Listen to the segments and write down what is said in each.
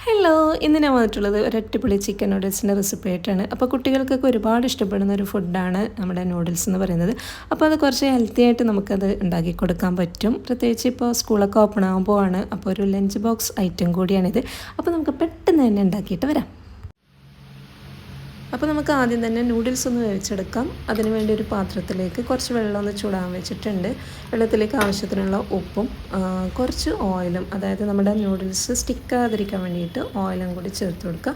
Hello, ഇന്ന് ഞാൻ വന്നിട്ടുള്ളത് ഒരു അടിപൊളി ചിക്കൻ നൂഡിൽസിൻ്റെ റെസിപ്പി ആയിട്ടാണ്. അപ്പോൾ കുട്ടികൾക്കൊക്കെ ഒരുപാട് ഇഷ്ടപ്പെടുന്ന ഒരു ഫുഡാണ് നമ്മുടെ നൂഡിൽസ് എന്ന് പറയുന്നത്. അപ്പോൾ അത് കുറച്ച് ഹെൽത്തി ആയിട്ട് നമുക്കത് ഉണ്ടാക്കി കൊടുക്കാൻ പറ്റും. പ്രത്യേകിച്ച് ഇപ്പോൾ സ്കൂളൊക്കെ ഓപ്പൺ ആകുമ്പോൾ ആണ്. അപ്പോൾ ഒരു ലഞ്ച് ബോക്സ് ഐറ്റം കൂടിയാണിത്. അപ്പോൾ നമുക്ക് പെട്ടെന്ന് തന്നെ ഉണ്ടാക്കിയിട്ട് വരാം. അപ്പോൾ നമുക്ക് ആദ്യം തന്നെ നൂഡിൽസ് ഒന്ന് വേവിച്ചെടുക്കാം. അതിന് വേണ്ടി ഒരു പാത്രത്തിലേക്ക് കുറച്ച് വെള്ളം ഒന്ന് ചൂടാൻ വെച്ചിട്ടുണ്ട്. വെള്ളത്തിലേക്ക് ആവശ്യത്തിനുള്ള ഉപ്പും കുറച്ച് ഓയിലും, അതായത് നമ്മുടെ നൂഡിൽസ് സ്റ്റിക്കാതിരിക്കാൻ വേണ്ടിയിട്ട് ഓയിലും കൂടി ചേർത്ത് കൊടുക്കുക.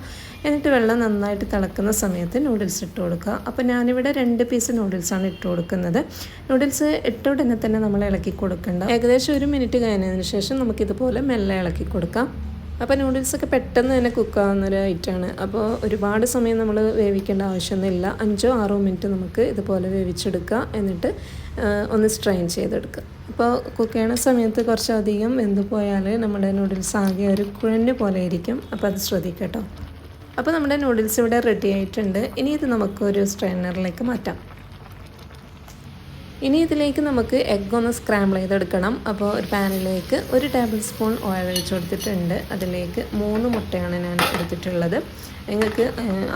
എന്നിട്ട് വെള്ളം നന്നായിട്ട് തിളക്കുന്ന സമയത്ത് നൂഡിൽസ് ഇട്ട് കൊടുക്കുക. അപ്പോൾ ഞാനിവിടെ 2 പീസ് നൂഡിൽസാണ് ഇട്ട് കൊടുക്കുന്നത്. നൂഡിൽസ് ഇട്ട ഉടനെ തന്നെ നമ്മൾ ഇളക്കി കൊടുക്കേണ്ട. ഏകദേശം 1 മിനിറ്റ് കഴിഞ്ഞതിന് ശേഷം നമുക്കിതുപോലെ മെല്ലെ ഇളക്കി കൊടുക്കാം. അപ്പോൾ നൂഡിൽസൊക്കെ പെട്ടെന്ന് തന്നെ കുക്കാവുന്നൊരു ഐറ്റമാണ്. അപ്പോൾ ഒരുപാട് സമയം നമ്മൾ വേവിക്കേണ്ട ആവശ്യമൊന്നുമില്ല. 5-6 മിനിറ്റ് നമുക്ക് ഇതുപോലെ വേവിച്ചെടുക്കുക. എന്നിട്ട് ഒന്ന് സ്ട്രെയിൻ ചെയ്തെടുക്കുക. അപ്പോൾ കുക്ക് ചെയ്യണ സമയത്ത് കുറച്ചധികം വെന്ത് പോയാൽ നമ്മുടെ നൂഡിൽസ് ആകെ ഒരു കുഴഞ്ഞ പോലെ ഇരിക്കും. അപ്പോൾ അത് ശ്രദ്ധിക്കുക കേട്ടോ. അപ്പോൾ നമ്മുടെ നൂഡിൽസ് ഇവിടെ റെഡി ആയിട്ടുണ്ട്. ഇനി ഇത് നമുക്കൊരു സ്ട്രെയിനറിലേക്ക് മാറ്റാം. ഇനി ഇതിലേക്ക് നമുക്ക് എഗ്ഗ് ഒന്ന് സ്ക്രാമ്പിൾ ചെയ്തെടുക്കണം. അപ്പോൾ ഒരു പാനിലേക്ക് 1 ടേബിൾ സ്പൂൺ ഓയിൽ ഒഴിച്ച് കൊടുത്തിട്ടുണ്ട്. അതിലേക്ക് 3 മുട്ടയാണ് ഞാൻ എടുത്തിട്ടുള്ളത്. നിങ്ങൾക്ക്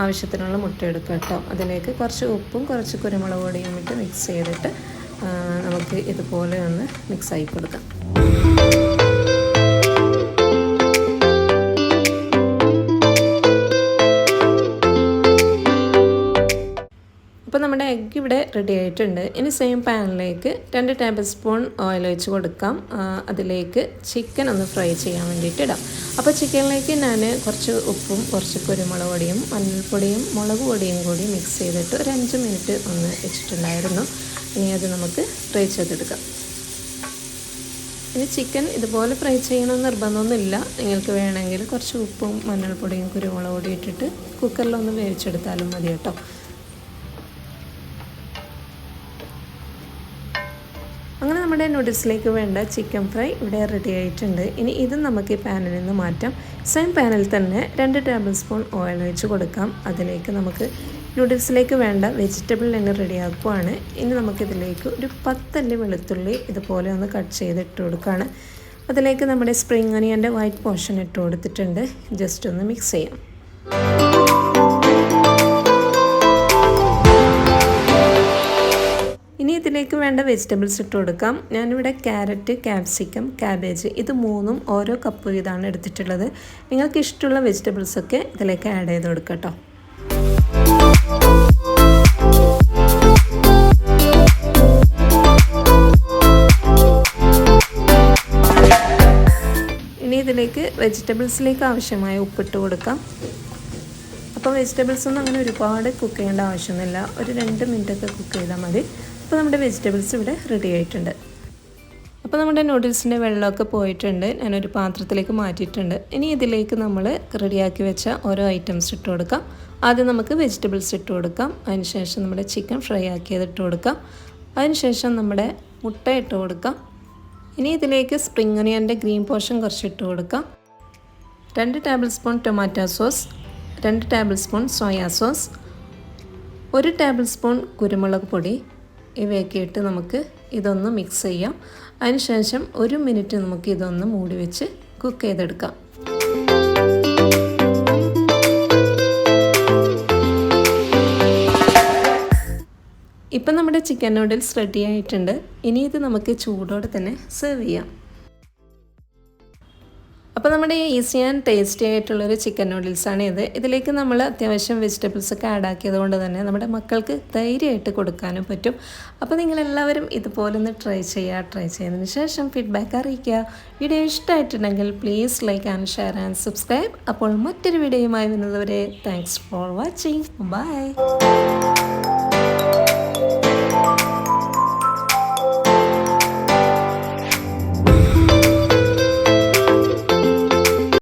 ആവശ്യത്തിനുള്ള മുട്ട എടുക്കാം കേട്ടോ. അതിലേക്ക് കുറച്ച് ഉപ്പും കുറച്ച് കുരുമുളക് പൊടിയും ഇട്ട് മിക്സ് ചെയ്തിട്ട് നമുക്ക് ഇതുപോലെ ഒന്ന് മിക്സായി കൊടുക്കാം. അപ്പോൾ നമ്മുടെ എഗ്ഗ് ഇവിടെ റെഡി ആയിട്ടുണ്ട്. ഇനി സെയിം പാനിലേക്ക് 2 ടേബിൾ സ്പൂൺ ഓയിൽ ഒഴിച്ച് കൊടുക്കാം. അതിലേക്ക് ചിക്കൻ ഒന്ന് ഫ്രൈ ചെയ്യാൻ വേണ്ടിയിട്ട് ഇടാം. അപ്പോൾ ചിക്കനിലേക്ക് ഞാൻ കുറച്ച് ഉപ്പും കുറച്ച് കുരുമുളക് പൊടിയും മഞ്ഞൾപ്പൊടിയും മുളക് പൊടിയും കൂടി മിക്സ് ചെയ്തിട്ട് ഒരു 5 മിനിറ്റ് ഒന്ന് വെച്ചിട്ടുണ്ടായിരുന്നു. ഇനി അത് നമുക്ക് ഫ്രൈ ചെയ്തെടുക്കാം. ഇനി ചിക്കൻ ഇതുപോലെ ഫ്രൈ ചെയ്യണമെന്ന് നിർബന്ധമൊന്നുമില്ല. നിങ്ങൾക്ക് വേണമെങ്കിൽ കുറച്ച് ഉപ്പും മഞ്ഞൾപ്പൊടിയും കുരുമുളക് പൊടിയും ഇട്ടിട്ട് കുക്കറിലൊന്ന് വേവിച്ചെടുത്താലും മതി കേട്ടോ. അങ്ങനെ നമ്മുടെ നൂഡിൽസിലേക്ക് വേണ്ട ചിക്കൻ ഫ്രൈ ഇവിടെ റെഡി ആയിട്ടുണ്ട്. ഇനി ഇത് നമുക്ക് ഈ പാനിൽ നിന്ന് മാറ്റാം. സെയിം പാനിൽ തന്നെ 2 ടേബിൾ സ്പൂൺ ഓയിൽ ഒഴിച്ച് കൊടുക്കാം. അതിലേക്ക് നമുക്ക് നൂഡിൽസിലേക്ക് വേണ്ട വെജിറ്റബിൾ തന്നെ റെഡിയാക്കുവാണ്. ഇനി നമുക്കിതിലേക്ക് ഒരു 10 അല്ലി വെളുത്തുള്ളി ഇതുപോലെ ഒന്ന് കട്ട് ചെയ്തിട്ട് കൊടുക്കുകയാണ്. അതിലേക്ക് നമ്മുടെ സ്പ്രിംഗ് ഒനിയൻ്റെ വൈറ്റ് പോർഷൻ ഇട്ട് കൊടുത്തിട്ടുണ്ട്. ജസ്റ്റ് ഒന്ന് മിക്സ് ചെയ്യാം. ഇനി ഇതിലേക്ക് വേണ്ട വെജിറ്റബിൾസ് ഇട്ട് കൊടുക്കാം. ഞാനിവിടെ ക്യാരറ്റ്, ക്യാപ്സിക്കം, ക്യാബേജ് ഇത് 3ഉം ഓരോ കപ്പ് വീതമാണ് എടുത്തിട്ടുള്ളത്. നിങ്ങൾക്ക് ഇഷ്ടമുള്ള വെജിറ്റബിൾസൊക്കെ ഇതിലേക്ക് ആഡ് ചെയ്ത് കൊടുക്കാം കേട്ടോ. ഇനി ഇതിലേക്ക് വെജിറ്റബിൾസിലേക്ക് ആവശ്യമായ ഉപ്പിട്ട് കൊടുക്കാം. അപ്പോൾ വെജിറ്റബിൾസൊന്നും അങ്ങനെ ഒരുപാട് കുക്ക് ചെയ്യേണ്ട ആവശ്യമൊന്നുമില്ല. ഒരു 2 മിനിറ്റൊക്കെ കുക്ക് ചെയ്താൽ മതി. അപ്പോൾ നമ്മുടെ വെജിറ്റബിൾസ് ഇവിടെ റെഡി ആയിട്ടുണ്ട്. അപ്പോൾ നമ്മുടെ നൂഡിൽസിൻ്റെ വെള്ളമൊക്കെ പോയിട്ടുണ്ട്. ഞാനൊരു പാത്രത്തിലേക്ക് മാറ്റിയിട്ടുണ്ട്. ഇനി ഇതിലേക്ക് നമ്മൾ റെഡിയാക്കി വെച്ച ഓരോ ഐറ്റംസ് ഇട്ട് കൊടുക്കാം. ആദ്യം നമുക്ക് വെജിറ്റബിൾസ് ഇട്ട് കൊടുക്കാം. അതിനുശേഷം നമ്മുടെ ചിക്കൻ ഫ്രൈ ആക്കിയത് ഇട്ട് കൊടുക്കാം. അതിനുശേഷം നമ്മുടെ മുട്ട ഇട്ട് കൊടുക്കാം. ഇനി ഇതിലേക്ക് സ്പ്രിംഗ് ഒനിയൻ്റെ ഗ്രീൻ പോർഷൻ കുറച്ച് ഇട്ട് കൊടുക്കാം. 2 table spoon tomato sauce, 2 table spoon soya sauce, 1 table spoon കുരുമുളക് പൊടി ഇവയൊക്കെ ഇട്ട് നമുക്ക് ഇതൊന്ന് മിക്സ് ചെയ്യാം. അതിനുശേഷം 1 മിനിറ്റ് നമുക്ക് ഇതൊന്ന് മൂടി വെച്ച് കുക്ക് ചെയ്തെടുക്കാം. ഇപ്പം നമ്മുടെ ചിക്കൻ നൂഡിൽസ് റെഡി ആയിട്ടുണ്ട്. ഇനി ഇത് നമുക്ക് ചൂടോടെ തന്നെ സെർവ് ചെയ്യാം. അപ്പോൾ നമ്മുടെ ഈസി ആൻഡ് ടേസ്റ്റി ആയിട്ടുള്ളൊരു ചിക്കൻ നൂഡിൽസാണ് ഇത്. ഇതിലേക്ക് നമ്മൾ അത്യാവശ്യം വെജിറ്റബിൾസൊക്കെ ആഡ് ആക്കിയത് കൊണ്ട് തന്നെ നമ്മുടെ മക്കൾക്ക് ധൈര്യമായിട്ട് കൊടുക്കാനും പറ്റും. അപ്പോൾ നിങ്ങളെല്ലാവരും ഇതുപോലെ ഒന്ന് ട്രൈ ചെയ്തതിന് ശേഷം ഫീഡ്ബാക്ക് അറിയിക്കുക. വീഡിയോ ഇഷ്ടമായിട്ടുണ്ടെങ്കിൽ please like and share and subscribe. അപ്പോൾ മറ്റൊരു വീഡിയോയുമായി വരുന്നതുവരെ താങ്ക്സ് ഫോർ വാച്ചിങ്. ബൈ.